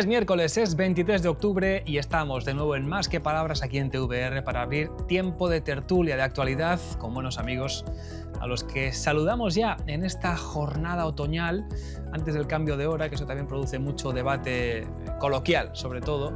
Es miércoles, es 23 de octubre y estamos de nuevo en Más que Palabras aquí en TVR para abrir tiempo de tertulia de actualidad con buenos amigos a los que saludamos ya en esta jornada otoñal antes del cambio de hora, que eso también produce mucho debate coloquial sobre todo,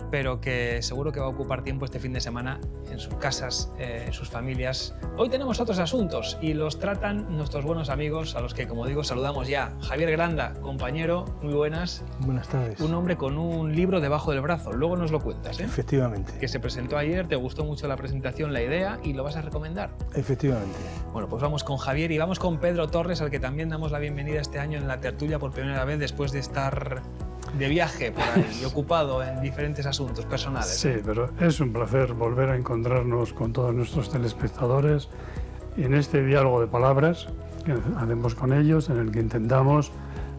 pero que seguro que va a ocupar tiempo este fin de semana en sus casas, en sus familias. Hoy tenemos otros asuntos y los tratan nuestros buenos amigos, a los que, como digo, saludamos ya. Javier Granda, compañero, muy buenas. Buenas tardes. Un hombre con un libro debajo del brazo, luego nos lo cuentas, ¿eh? Efectivamente. Que se presentó ayer, te gustó mucho la presentación, la idea, y lo vas a recomendar. Efectivamente. Bueno, pues vamos con Javier y vamos con Pedro Torres, al que también damos la bienvenida este año en la tertulia por primera vez después de estar de viaje por ahí y ocupado en diferentes asuntos personales. Sí, pero es un placer volver a encontrarnos con todos nuestros telespectadores en este diálogo de palabras que hacemos con ellos, en el que intentamos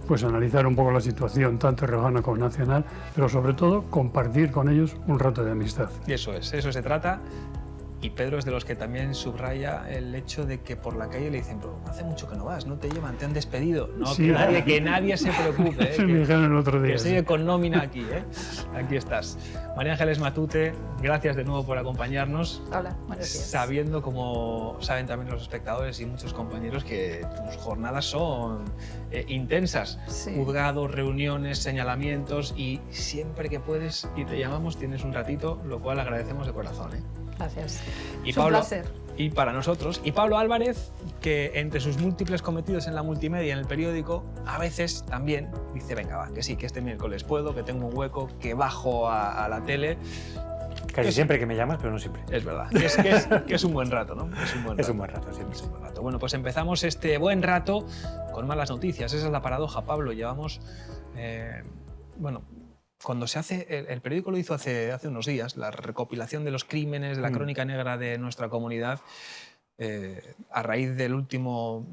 pues analizar un poco la situación tanto riojana como nacional, pero sobre todo compartir con ellos un rato de amistad. Y eso es, eso se trata. Y Pedro es de los que también subraya el hecho de que por la calle le dicen, pero hace mucho que no vas, no te llevan, te han despedido. No, Sí, que nadie se preocupe. Se me dijeron el otro día. Que sigue con nómina aquí, ¿eh? Aquí estás. María Ángeles Matute, gracias de nuevo por acompañarnos. Hola, buenos días. Sabiendo, como saben también los espectadores y muchos compañeros, que tus jornadas son intensas. Sí. Juzgados, reuniones, señalamientos y siempre que puedes y te llamamos tienes un ratito, lo cual agradecemos de corazón, ¿eh? Gracias. Y Es Pablo, un placer. y para nosotros. Y Pablo Álvarez, que entre sus múltiples cometidos en la multimedia y en el periódico, a veces también dice, venga, va, que sí, que este miércoles puedo, que tengo un hueco, que bajo a la tele. Casi siempre que me llamas, pero no siempre. Es verdad, que es un buen rato, ¿no? Es un buen rato. Es un buen rato, siempre. Es un buen rato. Bueno, pues empezamos este buen rato con malas noticias. Esa es la paradoja, Pablo. Llevamos, bueno, cuando se hace, el periódico lo hizo hace unos días, la recopilación de los crímenes, de la crónica negra de nuestra comunidad, a raíz del último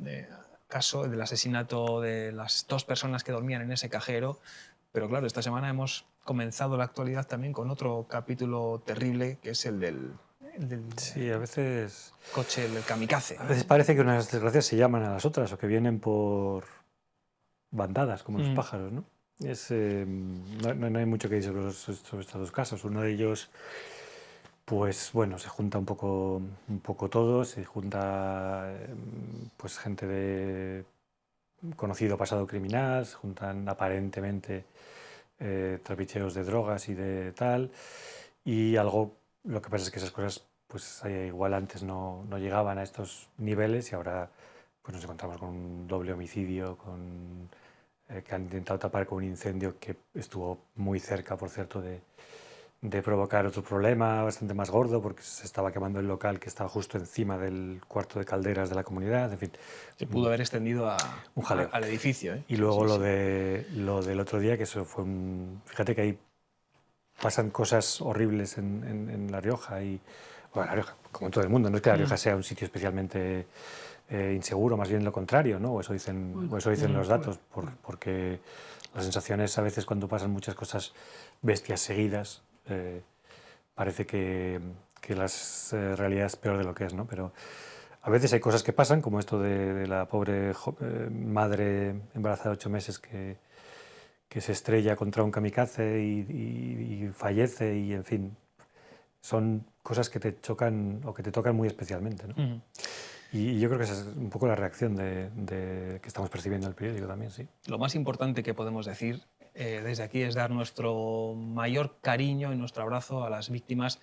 caso del asesinato de las 2 personas que dormían en ese cajero. Pero claro, esta semana hemos comenzado la actualidad también con otro capítulo terrible, que es el del Sí, a veces coche, el kamikaze. A veces parece que unas desgracias se llaman a las otras o que vienen por bandadas, como los pájaros, ¿no? No hay mucho que decir sobre estos 2 casos. Uno de ellos, pues bueno, se junta un poco todo, se junta pues gente de conocido pasado criminal, se juntan aparentemente trapicheos de drogas y de tal, y lo que pasa es que esas cosas pues igual antes no llegaban a estos niveles y ahora pues nos encontramos con un doble homicidio, que han intentado tapar con un incendio que estuvo muy cerca, por cierto, de provocar otro problema bastante más gordo, porque se estaba quemando el local que estaba justo encima del cuarto de calderas de la comunidad, en fin. Se pudo haber extendido al edificio, ¿eh? Y luego Sí, lo del otro día, que eso fue Fíjate que ahí pasan cosas horribles en La Rioja, bueno, La Rioja, como en todo el mundo, no es que La Rioja sea un sitio especialmente inseguro, más bien lo contrario, ¿no? O eso dicen los datos, porque las sensaciones a veces cuando pasan muchas cosas bestias seguidas, parece que la realidad es peor de lo que es, ¿no? Pero a veces hay cosas que pasan, como esto de la pobre madre embarazada de 8 meses que se estrella contra un kamikaze y fallece, y en fin, son cosas que te chocan o que te tocan muy especialmente, ¿no? Y yo creo que esa es un poco la reacción que estamos percibiendo en el periódico también, sí. Lo más importante que podemos decir desde aquí es dar nuestro mayor cariño y nuestro abrazo a las víctimas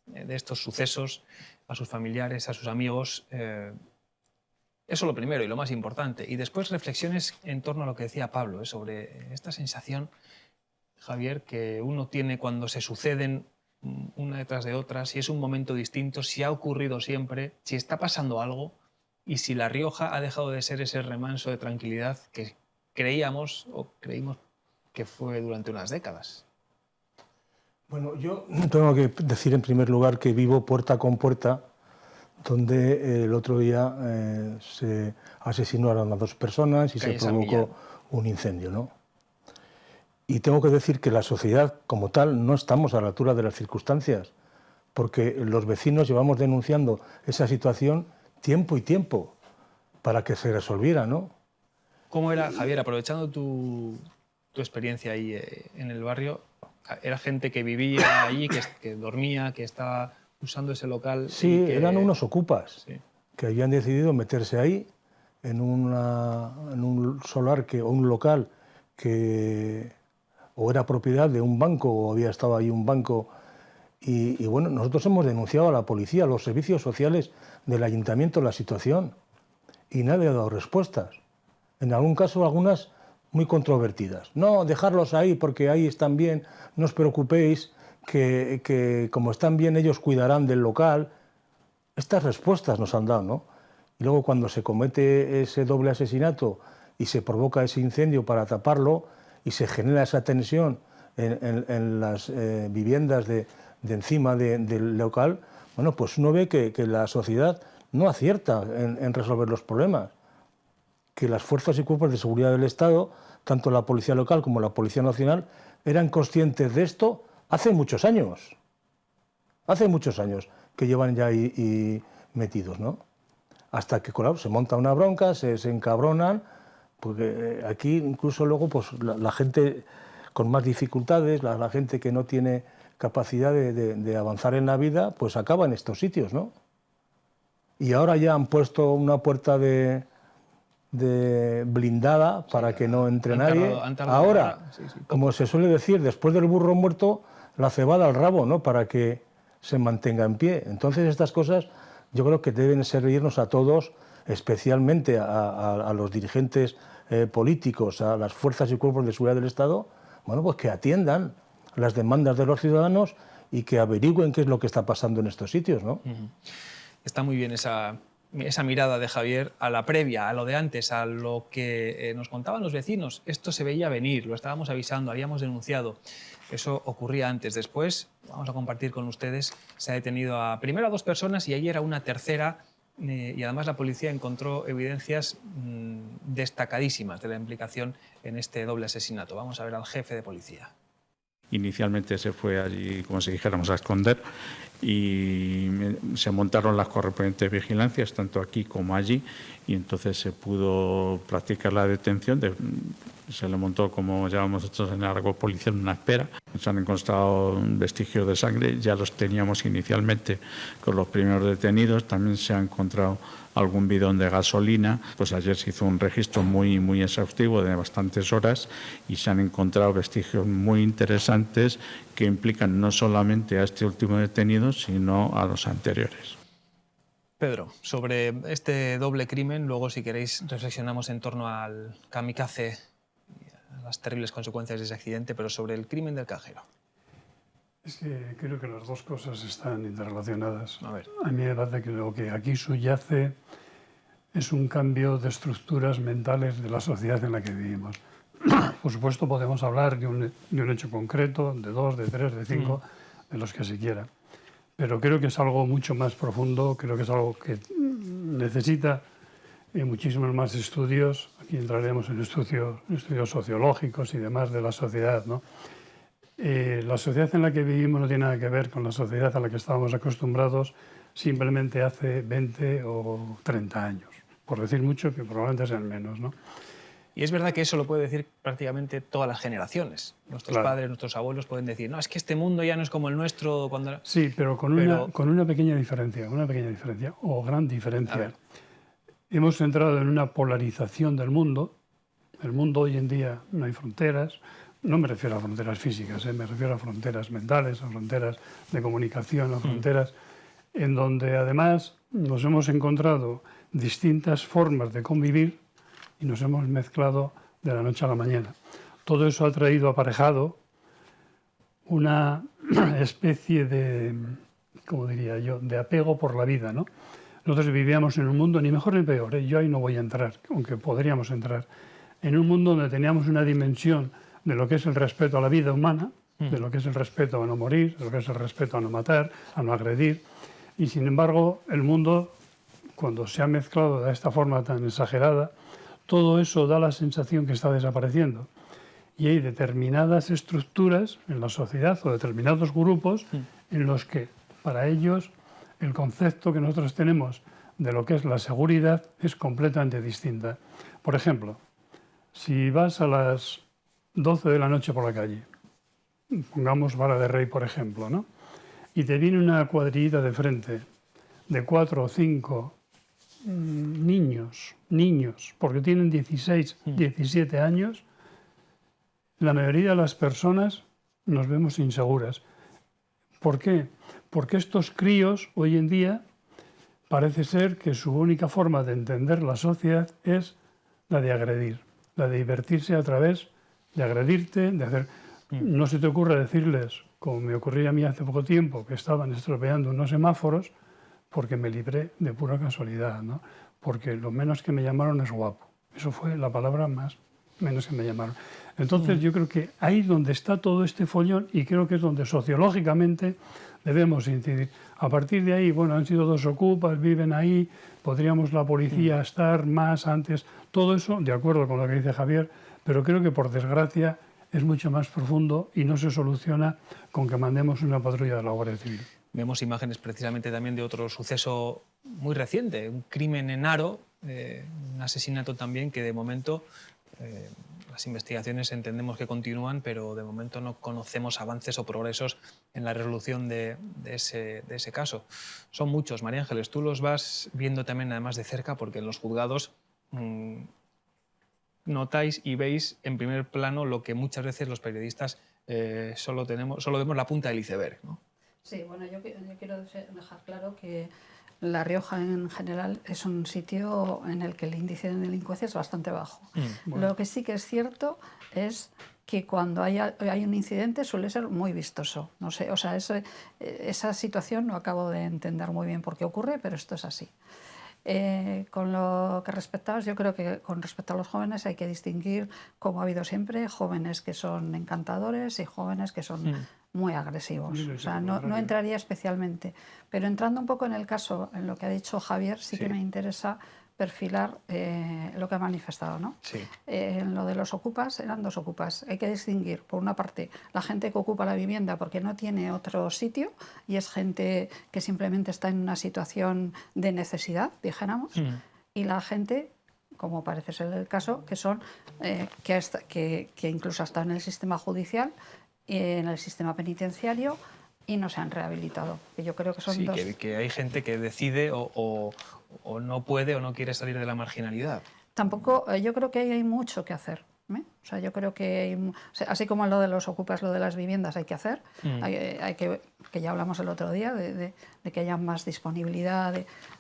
de estos sucesos, a sus familiares, a sus amigos. Eso lo primero y lo más importante. Y después reflexiones en torno a lo que decía Pablo, sobre esta sensación, Javier, que uno tiene cuando se suceden una detrás de otra, si es un momento distinto, si ha ocurrido siempre, si está pasando algo y si La Rioja ha dejado de ser ese remanso de tranquilidad que creímos que fue durante unas décadas. Bueno, yo tengo que decir en primer lugar que vivo puerta con puerta, donde el otro día se asesinaron a 2 personas y se provocó un incendio, ¿no? Y tengo que decir que la sociedad como tal no estamos a la altura de las circunstancias, porque los vecinos llevamos denunciando esa situación tiempo y tiempo para que se resolviera, ¿no? ¿Cómo era, Javier, aprovechando tu tu experiencia ahí en el barrio, ¿era gente que vivía allí, que dormía, que estaba usando ese local? Sí, eran unos ocupas que habían decidido meterse ahí en un solar o un local que o era propiedad de un banco o había estado ahí un banco. Y bueno, nosotros hemos denunciado a la policía, a los servicios sociales del ayuntamiento la situación y nadie ha dado respuestas. En algún caso, algunas muy controvertidas. No, dejarlos ahí porque ahí están bien, no os preocupéis, que como están bien ellos cuidarán del local. Estas respuestas nos han dado, ¿no? Y luego cuando se comete ese doble asesinato y se provoca ese incendio para taparlo y se genera esa tensión en las viviendas de encima del local, bueno, pues uno ve que la sociedad no acierta en resolver los problemas, que las fuerzas y cuerpos de seguridad del Estado, tanto la Policía Local como la Policía Nacional, eran conscientes de esto hace muchos años que llevan ya ahí metidos, ¿no? Hasta que, claro, se monta una bronca, se encabronan, porque aquí incluso luego pues, la gente con más dificultades, la gente que no tiene capacidad de avanzar en la vida, pues acaba en estos sitios, ¿no? Y ahora ya han puesto una puerta de blindada para que no entre nadie. Ahora, como se suele decir, después del burro muerto, la cebada al rabo, ¿no? Para que se mantenga en pie. Entonces estas cosas yo creo que deben servirnos a todos, especialmente a los dirigentes políticos, a las fuerzas y cuerpos de seguridad del Estado, bueno, pues que atiendan las demandas de los ciudadanos y que averigüen qué es lo que está pasando en estos sitios, ¿no? Está muy bien esa mirada de Javier a la previa, a lo de antes, a lo que nos contaban los vecinos. Esto se veía venir, lo estábamos avisando, habíamos denunciado. Eso ocurría antes. Después, vamos a compartir con ustedes, se ha detenido primero a 2 personas y ayer a una tercera, y además la policía encontró evidencias destacadísimas de la implicación en este doble asesinato. Vamos a ver al jefe de policía. Inicialmente se fue allí, como si dijéramos, a esconder y se montaron las correspondientes vigilancias, tanto aquí como allí, y entonces se pudo practicar la detención. Se le montó, como llamamos nosotros en el argot policial, una espera. Se han encontrado vestigios de sangre, ya los teníamos inicialmente con los primeros detenidos, también se ha encontrado algún bidón de gasolina. Pues ayer se hizo un registro muy exhaustivo de bastantes horas y se han encontrado vestigios muy interesantes que implican no solamente a este último detenido, sino a los anteriores. Pedro, sobre este doble crimen, luego si queréis reflexionamos en torno al kamikaze y a las terribles consecuencias de ese accidente, pero sobre el crimen del cajero. Es que creo que las dos cosas están interrelacionadas. A ver. A mí me parece que lo que aquí subyace es un cambio de estructuras mentales de la sociedad en la que vivimos. Por supuesto podemos hablar de un hecho concreto, de 2, de 3, de 5, de los que se quiera. Pero creo que es algo mucho más profundo, creo que es algo que necesita muchísimos más estudios. Aquí entraremos en estudios sociológicos y demás de la sociedad, ¿no? La sociedad en la que vivimos no tiene nada que ver con la sociedad a la que estábamos acostumbrados simplemente hace 20 o 30 años, por decir mucho, que probablemente sean menos, ¿no? Y es verdad que eso lo puede decir prácticamente todas las generaciones. Nuestros Claro. padres, nuestros abuelos pueden decir, no, es que este mundo ya no es como el nuestro cuando era... Sí, pero con una pequeña diferencia, o gran A diferencia. ver. Hemos entrado en una polarización del mundo. El mundo hoy en día no hay fronteras. No me refiero a fronteras físicas, me refiero a fronteras mentales, a fronteras de comunicación, a fronteras en donde además nos hemos encontrado distintas formas de convivir y nos hemos mezclado de la noche a la mañana. Todo eso ha traído aparejado una especie de, ¿cómo diría yo?, de apego por la vida, ¿no? Nosotros vivíamos en un mundo, ni mejor ni peor, yo ahí no voy a entrar, aunque podríamos entrar, en un mundo donde teníamos una dimensión de lo que es el respeto a la vida humana, de lo que es el respeto a no morir, de lo que es el respeto a no matar, a no agredir, y sin embargo el mundo, cuando se ha mezclado de esta forma tan exagerada, todo eso da la sensación que está desapareciendo. Y hay determinadas estructuras en la sociedad o determinados grupos en los que para ellos el concepto que nosotros tenemos de lo que es la seguridad es completamente distinta. Por ejemplo, si vas a las 12 de la noche por la calle, pongamos Vara de Rey, por ejemplo, ¿no? Y te viene una cuadrillita de frente de 4 o 5 niños, porque tienen 16, 17 años, la mayoría de las personas nos vemos inseguras. ¿Por qué? Porque estos críos hoy en día parece ser que su única forma de entender la sociedad es la de agredir, la de divertirse a través de agredirte, de hacer... No se te ocurre decirles, como me ocurría a mí hace poco tiempo, que estaban estropeando unos semáforos, porque me libré de pura casualidad, ¿no? Porque lo menos que me llamaron es guapo. Eso fue la palabra menos que me llamaron. Entonces yo creo que ahí es donde está todo este follón y creo que es donde sociológicamente debemos incidir. A partir de ahí, bueno, han sido 2 ocupas, viven ahí, podríamos la policía estar más antes, todo eso, de acuerdo con lo que dice Javier, pero creo que por desgracia es mucho más profundo y no se soluciona con que mandemos una patrulla de la Guardia Civil. Vemos imágenes precisamente también de otro suceso muy reciente, un crimen en Haro, un asesinato también que de momento las investigaciones entendemos que continúan, pero de momento no conocemos avances o progresos en la resolución de ese caso. Son muchos, María Ángeles, tú los vas viendo también además de cerca porque en los juzgados notáis y veis en primer plano lo que muchas veces los periodistas solo vemos la punta del iceberg, ¿no? Sí, bueno, yo quiero dejar claro que La Rioja en general es un sitio en el que el índice de delincuencia es bastante bajo. Bueno. Lo que sí que es cierto es que cuando hay un incidente suele ser muy vistoso. No sé, o sea, esa situación no acabo de entender muy bien por qué ocurre, pero esto es así. Con lo que respectabas, yo creo que con respecto a los jóvenes hay que distinguir, como ha habido siempre, jóvenes que son encantadores y jóvenes que son muy agresivos. O sea, no entraría especialmente. Pero entrando un poco en el caso, en lo que ha dicho Javier, sí que me interesa perfilar lo que ha manifestado, ¿no? Sí. En lo de los ocupas, eran 2 ocupas. Hay que distinguir, por una parte, la gente que ocupa la vivienda porque no tiene otro sitio y es gente que simplemente está en una situación de necesidad, dijéramos, y la gente, como parece ser el caso, que son que incluso hasta en el sistema judicial y en el sistema penitenciario y no se han rehabilitado. Que yo creo que son dos. Que hay gente que decide o no puede o no quiere salir de la marginalidad. Tampoco, yo creo que hay mucho que hacer. O sea, yo creo que así como en lo de los ocupas, lo de las viviendas hay que hacer, hay que ya hablamos el otro día, de que haya más disponibilidad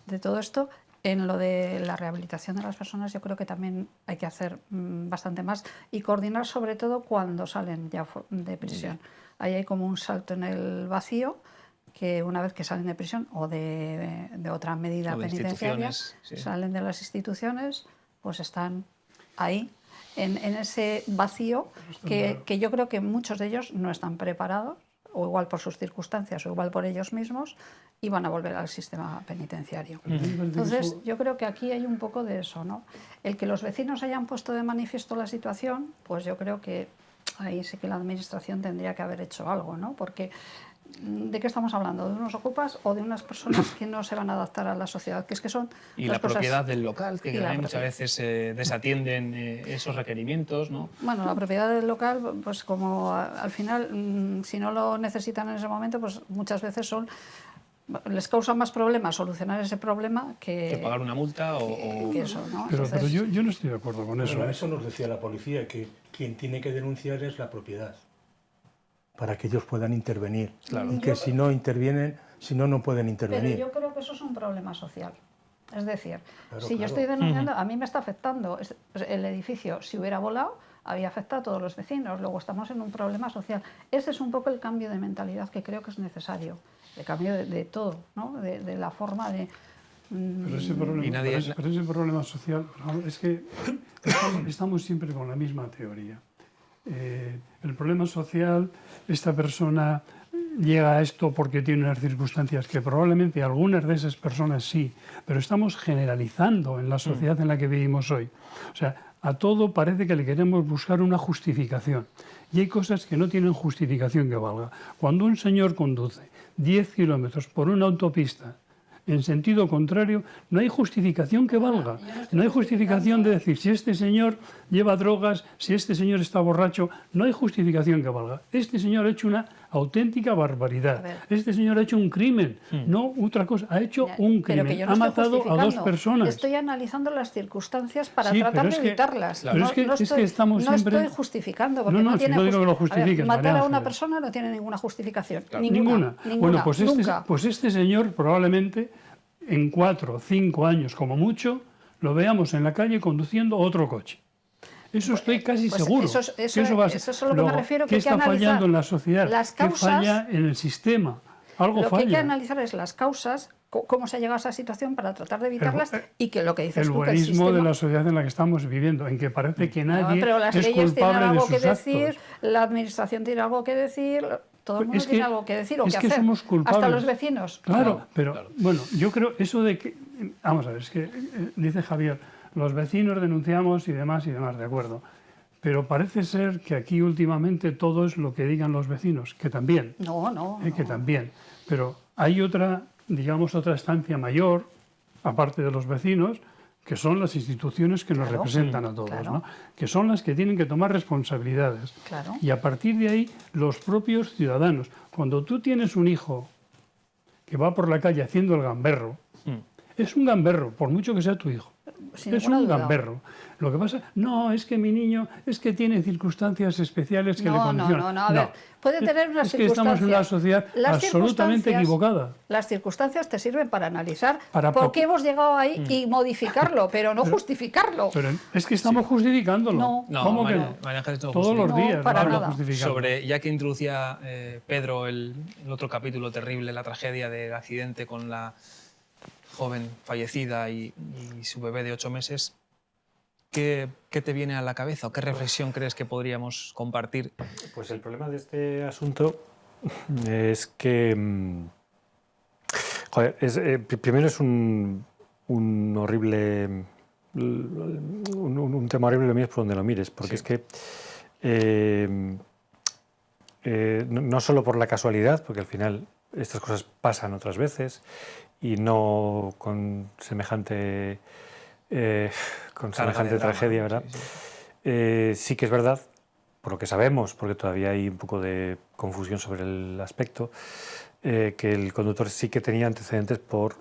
de todo esto. En lo de la rehabilitación de las personas yo creo que también hay que hacer bastante más y coordinar sobre todo cuando salen ya de prisión. Ahí hay como un salto en el vacío que una vez que salen de prisión o de otra medida penitenciaria, salen de las instituciones, pues están ahí en ese vacío que yo creo que muchos de ellos no están preparados, o igual por sus circunstancias o igual por ellos mismos, y van a volver al sistema penitenciario. Entonces, yo creo que aquí hay un poco de eso, ¿no? El que los vecinos hayan puesto de manifiesto la situación, pues yo creo que ahí sí que la administración tendría que haber hecho algo, ¿no? Porque ¿de qué estamos hablando? ¿De unos ocupas o de unas personas que no se van a adaptar a la sociedad? Que es que son y la propiedad del local, que muchas veces desatienden esos requerimientos, ¿no? Bueno, la propiedad del local, pues como al final, si no lo necesitan en ese momento, pues muchas veces les causa más problemas solucionar ese problema que pagar una multa o que eso, ¿no? Pero yo no estoy de acuerdo con eso. Bueno, eso nos decía la policía, que quien tiene que denunciar es la propiedad, para que ellos puedan intervenir. Claro. Y que si no intervienen, no pueden intervenir. Pero yo creo que eso es un problema social. Es decir, si yo estoy denunciando, a mí me está afectando. El edificio, si hubiera volado, había afectado a todos los vecinos. Luego estamos en un problema social. Ese es un poco el cambio de mentalidad que creo que es necesario. El cambio de todo, ¿no? De la forma de... Pero ese problema social, es que estamos siempre con la misma teoría. El problema social, esta persona llega a esto porque tiene unas circunstancias que probablemente algunas de esas personas sí, pero estamos generalizando en la sociedad en la que vivimos hoy. O sea, a todo parece que le queremos buscar una justificación. Y hay cosas que no tienen justificación que valga. Cuando un señor conduce 10 kilómetros por una autopista en sentido contrario, no hay justificación que valga. No hay justificación de decir, si este señor lleva drogas, si este señor está borracho, no hay justificación que valga. Este señor ha hecho una auténtica barbaridad. Este señor ha hecho un crimen, no otra cosa. Ha hecho un crimen. Ha matado a 2 personas. Estoy analizando las circunstancias para Sí, tratar pero de evitarlas. Pero es que estamos no siempre... estoy justificando, porque No, no si tiene no digo que lo a ver, justifiques, matar María a una Ángeles. persona no tiene ninguna justificación. Ninguna. Bueno, pues nunca. este señor probablemente en 4 o 5 años como mucho lo veamos en la calle conduciendo otro coche. Eso estoy casi seguro. Eso que eso va a ser. eso es a lo que Luego, me refiero. ¿qué hay que está analizar fallando en la sociedad? las ¿Qué causas, falla en el sistema? Algo lo falla. que hay que analizar es las causas, cómo se ha llegado a esa situación para tratar de evitarlas y que lo que dices el tú, que el buenismo sistema... de la sociedad en la que estamos viviendo, en que parece que nadie pero las es leyes tienen culpable de algo sus que decir, actos. la administración tiene algo que decir, todo el mundo Es que- tiene algo que decir o es que que hacer. somos culpables. Hasta los vecinos. Claro, pero bueno, yo creo eso de que... Vamos a ver, es que dice Javier, los vecinos denunciamos y demás, de acuerdo. Pero parece ser que aquí últimamente todo es lo que digan los vecinos, que también. No. Que también. Pero hay otra, digamos, otra estancia mayor, aparte de los vecinos, que son las instituciones que nos representan a todos, claro. ¿no? Que son las que tienen que tomar responsabilidades. Claro. Y a partir de ahí, los propios ciudadanos. Cuando tú tienes un hijo que va por la calle haciendo el gamberro, es un gamberro, por mucho que sea tu hijo. Sin Es ninguna un duda. gamberro. Lo que pasa, no, es que mi niño, es que tiene circunstancias especiales que le condicionan. A ver, puede tener unas es que estamos en una sociedad Las absolutamente circunstancias- equivocada. Las circunstancias te sirven para analizar Para por po- qué hemos llegado ahí y modificarlo, pero no justificarlo. Pero es que estamos justificándolo. No. No, ¿Cómo que María- no? María Ángeles no Todos los justifica. días para lo nada. justificamos. Sobre, ya que introducía Pedro el otro capítulo terrible, la tragedia del accidente con la joven fallecida y su bebé de 8 meses, ¿qué te viene a la cabeza o qué reflexión crees que podríamos compartir? Pues el problema de este asunto es que, joder, primero es un horrible, un tema horrible, lo mires por donde lo mires, porque es que no solo por la casualidad, porque al final estas cosas pasan otras veces y no con semejante tragedia, ¿verdad? Sí que es verdad, por lo que sabemos, porque todavía hay un poco de confusión sobre el aspecto, que el conductor sí que tenía antecedentes por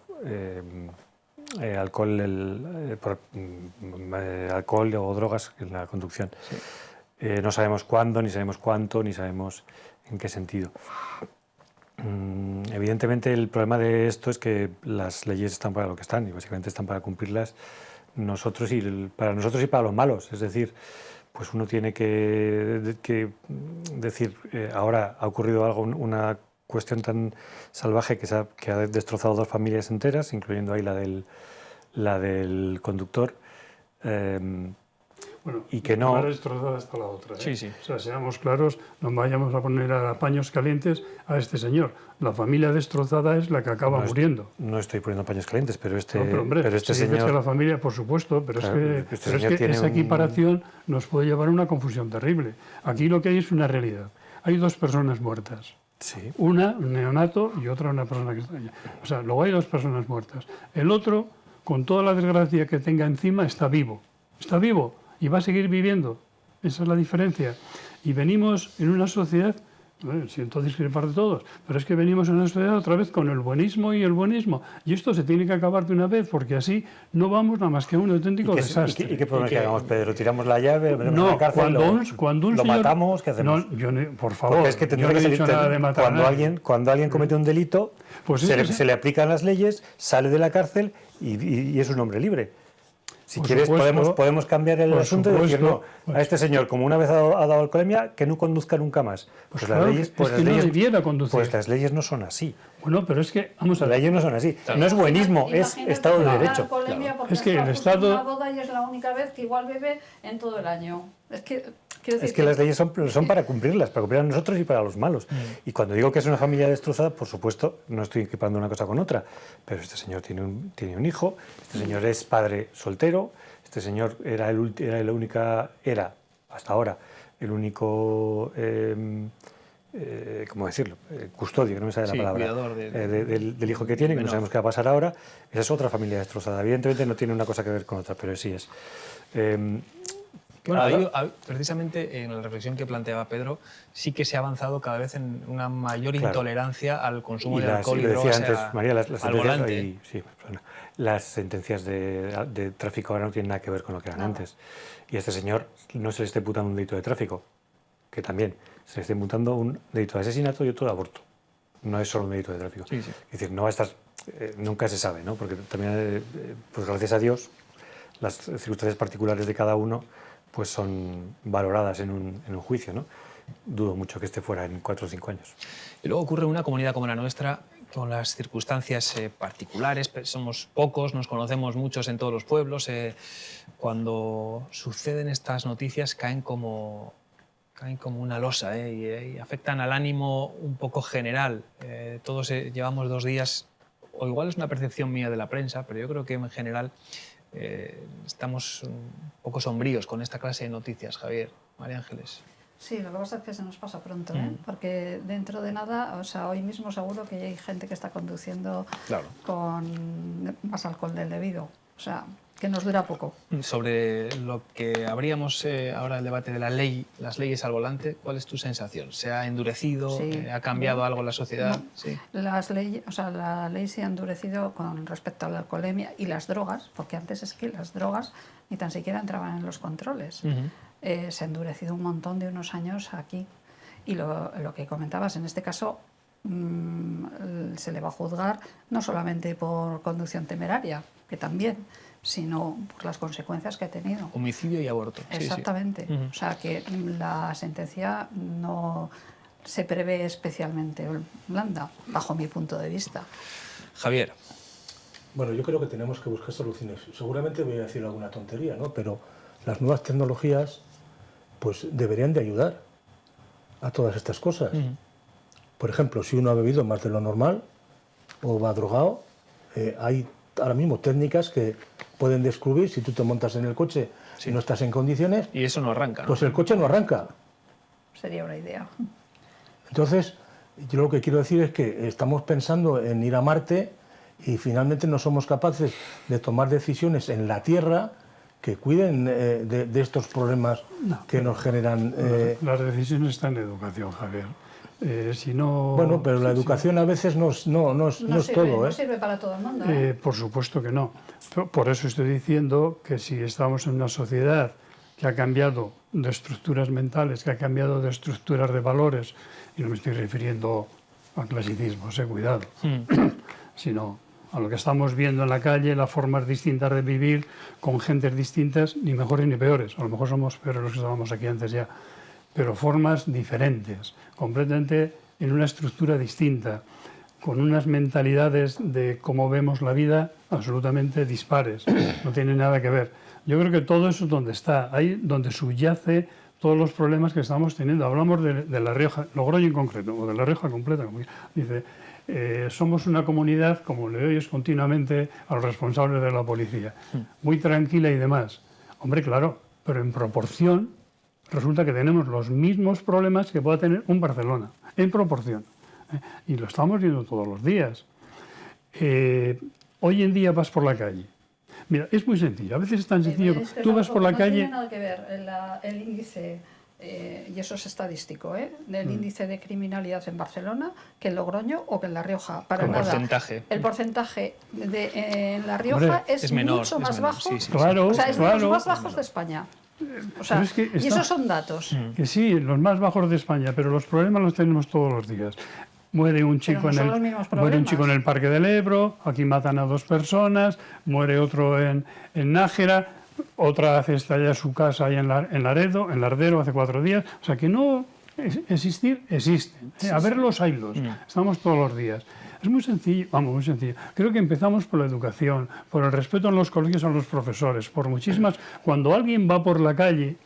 alcohol o drogas en la conducción. No sabemos cuándo, ni sabemos cuánto, ni sabemos en qué sentido. Evidentemente el problema de esto es que las leyes están para lo que están y básicamente están para cumplirlas para nosotros y para los malos. Es decir, pues uno tiene que decir, ahora ha ocurrido algo, una cuestión tan salvaje que ha destrozado 2 familias enteras, incluyendo ahí la del conductor. Bueno, y que no... Una destrozada está la otra. ¿eh? Sí. O sea, seamos claros, no vayamos a poner a paños calientes a este señor. La familia destrozada es la que acaba muriendo. No estoy poniendo paños calientes, pero este si dices señor... que la familia, por supuesto, pero Claro, es que esa equiparación nos puede llevar a una confusión terrible. Aquí lo que hay es una realidad. Hay 2 personas muertas. Sí. Una, un neonato, y otra, una persona que está allá. O sea, luego hay 2 personas muertas. El otro, con toda la desgracia que tenga encima, está vivo. Está vivo y va a seguir viviendo. Esa es la diferencia. Y venimos en una sociedad, siento discrepar de todos, pero es que venimos en una sociedad otra vez con el buenismo y el buenismo. Y esto se tiene que acabar de una vez, porque así no vamos nada más que a un auténtico desastre. ¿Y qué podemos que hagamos, Pedro? ¿Tiramos la llave, lo metemos No, en la cárcel, cuando un lo señor... matamos? ¿Qué hacemos? No, por favor, Porque es que yo tendría no que he salir... dicho nada de matar a nadie. Cuando alguien comete un delito, Pues se le aplican las leyes, sale de la cárcel y es un hombre libre. Si Por quieres, supuesto, podemos cambiar el por asunto y decir, no, supuesto. a este señor, como una vez ha dado alcoholemia, que no conduzca nunca más. Pues claro, es que no debiera conducir. Pues las leyes no son así. Bueno, pero es que, vamos a Las ver, leyes no son así. No es buenismo, es Imagínate Estado de una Derecho. alcoholemia porque Es que está el justo en Estado- una boda y es la única vez que igual bebe en todo el año. Es que, quiero decir Es que las leyes son para cumplirlas, para cumplir a nosotros y para los malos. Y cuando digo que es una familia destrozada, por supuesto, no estoy equipando una cosa con otra, pero este señor tiene un hijo, este señor es padre soltero, este señor era hasta ahora, el único ¿cómo decirlo? Custodio, que no me sale la Sí, palabra. cuidador del hijo que tiene, que no menor. sabemos qué va a pasar ahora. Esa es otra familia destrozada. Evidentemente no tiene una cosa que ver con otra, pero sí es. Bueno, Ahora- precisamente en la reflexión que planteaba Pedro, sí que se ha avanzado cada vez en una mayor Claro. intolerancia al consumo y de alcohol y lo decía drogas antes María, las al sentencias, volante. sí, perdona. Las sentencias de tráfico ahora no tienen nada que ver con lo que eran antes. Y a este señor no se le está imputando un delito de tráfico, que también se le está imputando un delito de asesinato y otro de aborto. No es solo un delito de tráfico. Sí, sí. Es decir, no va a estar, nunca se sabe, ¿no? Porque también, pues gracias a Dios, las circunstancias particulares de cada uno pues son valoradas en un juicio, ¿no? Dudo mucho que esté fuera en 4 o 5 años. Y luego ocurre en una comunidad como la nuestra, con las circunstancias particulares, somos pocos, nos conocemos muchos en todos los pueblos. Cuando suceden estas noticias caen como una losa y afectan al ánimo un poco general. Todos llevamos 2 días, o igual es una percepción mía de la prensa, pero yo creo que en general estamos un poco sombríos con esta clase de noticias, Javier, María Ángeles. Sí, lo que pasa es que se nos pasa pronto, porque dentro de nada, o sea, hoy mismo seguro que hay gente que está conduciendo Claro. con más alcohol del debido, o sea, que nos dura poco. Sobre lo que abríamos ahora el debate de la ley, las leyes al volante, ¿cuál es tu sensación? ¿Se ha endurecido? Sí. ¿Ha cambiado algo la sociedad? No. Sí. Las leyes, o sea, la ley se ha endurecido con respecto a la alcoholemia y las drogas, porque antes es que las drogas ni tan siquiera entraban en los controles. Se ha endurecido un montón de unos años aquí. Y lo que comentabas, en este caso se le va a juzgar no solamente por conducción temeraria, que también, sino por las consecuencias que ha tenido. Homicidio y aborto. Sí, sí. Exactamente. O sea, que la sentencia no se prevé especialmente blanda, bajo mi punto de vista. Javier. Bueno, yo creo que tenemos que buscar soluciones. Seguramente voy a decir alguna tontería, ¿no? Pero las nuevas tecnologías pues deberían de ayudar a todas estas cosas. Por ejemplo, si uno ha bebido más de lo normal o va drogado, hay ahora mismo técnicas que pueden descubrir si tú te montas en el coche y no estás en condiciones, Y eso no arranca, ¿no? pues el coche no arranca. Sería una idea. Entonces, yo lo que quiero decir es que estamos pensando en ir a Marte y finalmente no somos capaces de tomar decisiones en la Tierra que cuiden de estos problemas que nos generan. Las decisiones están en educación, Javier. Si no, Bueno, pero la educación a veces no es todo. No sirve para todo el mundo. Por supuesto que no. Por eso estoy diciendo que si estamos en una sociedad que ha cambiado de estructuras mentales, que ha cambiado de estructuras de valores, y no me estoy refiriendo a clasicismos, cuidado, sino a lo que estamos viendo en la calle, las formas distintas de vivir, con gentes distintas, ni mejores ni peores. A lo mejor somos peores los que estábamos aquí antes ya, pero formas diferentes, completamente en una estructura distinta, con unas mentalidades de cómo vemos la vida absolutamente dispares, no tiene nada que ver. Yo creo que todo eso es donde está, ahí donde subyace todos los problemas que estamos teniendo. Hablamos de La Rioja, Logroño en concreto, o de La Rioja completa, como dice, somos una comunidad, como le oyes continuamente a los responsables de la policía, muy tranquila y demás. Hombre, claro, pero en proporción resulta que tenemos los mismos problemas que pueda tener un Barcelona, en proporción. Y lo estamos viendo todos los días. Hoy en día vas por la calle. Mira, es muy sencillo, a veces es tan sencillo. Tú vas por la calle... No tiene nada que ver el índice, y eso es estadístico, del índice de criminalidad en Barcelona que en Logroño o que en La Rioja. Para El nada. porcentaje. El porcentaje en La Rioja es menor, mucho es más menor, bajo. sí, sí, Claro, O sea, es de claro. los más bajos de España. O sea, Pero es que y esos son datos. Que sí, los más bajos de España, pero los problemas los tenemos todos los días. Muere un chico, no son los mismos muere un chico en problemas. el Parque del Ebro, aquí matan a 2 personas, muere otro en Nájera, otra hace estallar su casa ahí en Lardero hace 4 días. O sea que no existir, existen. A verlos, haylos. Estamos todos los días. Es muy sencillo, vamos, muy sencillo. Creo que empezamos por la educación, por el respeto en los colegios a los profesores, por muchísimas... Cuando alguien va por la calle,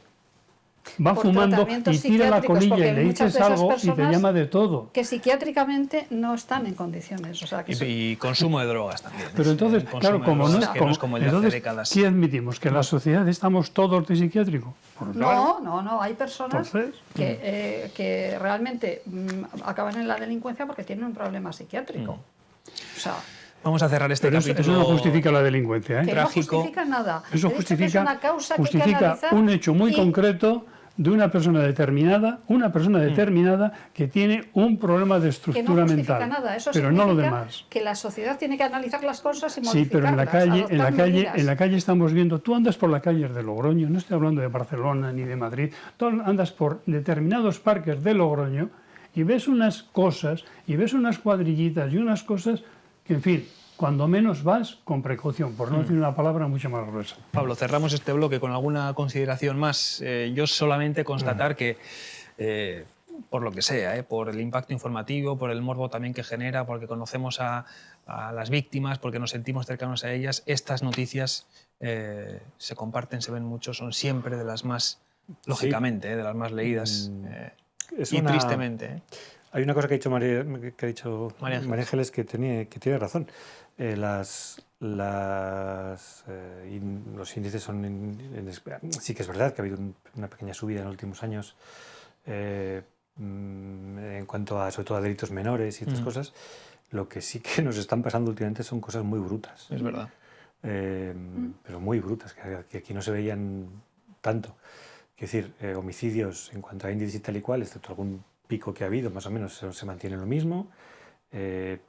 va por fumando tratamientos y tira la psiquiátricos, colilla porque y le muchas dices de esas algo y te personas llama de todo. que psiquiátricamente no están en condiciones. O sea, que Y consumo de drogas también. Pero entonces, El consumo claro, de como no drogas, es que no es como el de hace entonces, décadas. ¿qué admitimos? ¿Que en la sociedad estamos todos de psiquiátrico? Pues claro. no, hay personas Entonces, que realmente acaban en la delincuencia porque tienen un problema psiquiátrico. O sea, Vamos a cerrar este Pero eso capítulo. no justifica la delincuencia, ¿eh? que Trágico. no justifica nada. Eso He dicho que es una causa que hay que justifica analizar un hecho muy y- concreto de una persona determinada que tiene un problema de que no estructura justifica mental, nada. Eso pero no lo significa demás. que la sociedad tiene que analizar las cosas y Sí, pero modificarlas. en la calle estamos viendo, tú andas por las calles de Logroño, no estoy hablando de Barcelona ni de Madrid, tú andas por determinados parques de Logroño y ves unas cosas, y ves unas cuadrillitas y unas cosas que, en fin, cuando menos vas con precaución, por no decir una palabra mucho más gruesa. Pablo, cerramos este bloque con alguna consideración más. Yo solamente constatar que, por lo que sea, por el impacto informativo, por el morbo también que genera, porque conocemos a las víctimas, porque nos sentimos cercanos a ellas, estas noticias se comparten, se ven mucho, son siempre de las más, lógicamente, de las más leídas. Y tristemente. Hay una cosa que ha dicho María María Ángeles que tiene razón. Los índices son... sí que es verdad que ha habido una pequeña subida en los últimos años en cuanto a, sobre todo, a delitos menores y otras cosas. Lo que sí que nos están pasando últimamente son cosas muy brutas. Es verdad. Pero muy brutas, que aquí no se veían tanto. Es decir, homicidios en cuanto a índices y tal y cual, excepto algún pico que ha habido, más o menos se mantiene lo mismo,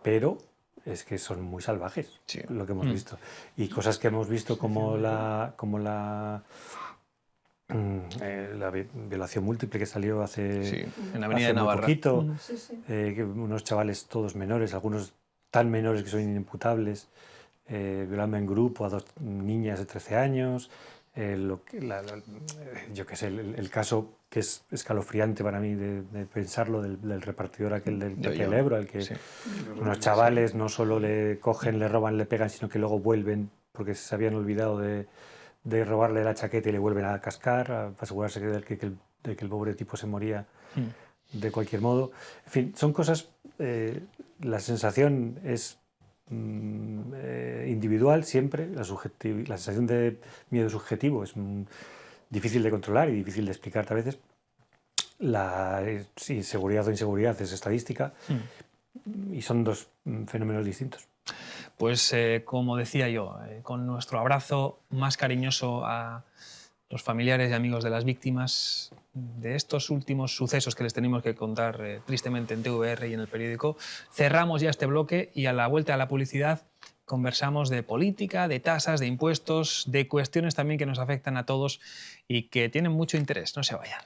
pero es que son muy salvajes, Sí. lo que hemos visto. Y cosas que hemos visto como la violación múltiple que salió hace, en la Avenida hace de muy Navarra. poquito, Sí, sí. que unos chavales todos menores, algunos tan menores que son inimputables, violando en grupo a 2 niñas de 13 años, yo qué sé, el caso que es escalofriante para mí de pensarlo del repartidor aquel del Pepe el Ebro, al que Sí. unos chavales no solo le cogen, le roban, le pegan, sino que luego vuelven porque se habían olvidado de robarle la chaqueta y le vuelven a cascar para asegurarse de que el pobre tipo se moría de cualquier modo. En fin, son cosas, la sensación es individual siempre, la sensación de miedo subjetivo es difícil de controlar y difícil de explicar a veces. La seguridad o inseguridad es estadística y son dos fenómenos distintos. Pues como decía yo, con nuestro abrazo más cariñoso a los familiares y amigos de las víctimas de estos últimos sucesos que les tenemos que contar tristemente en TVR y en el periódico, cerramos ya este bloque y a la vuelta a la publicidad conversamos de política, de tasas, de impuestos, de cuestiones también que nos afectan a todos y que tienen mucho interés. No se vayan.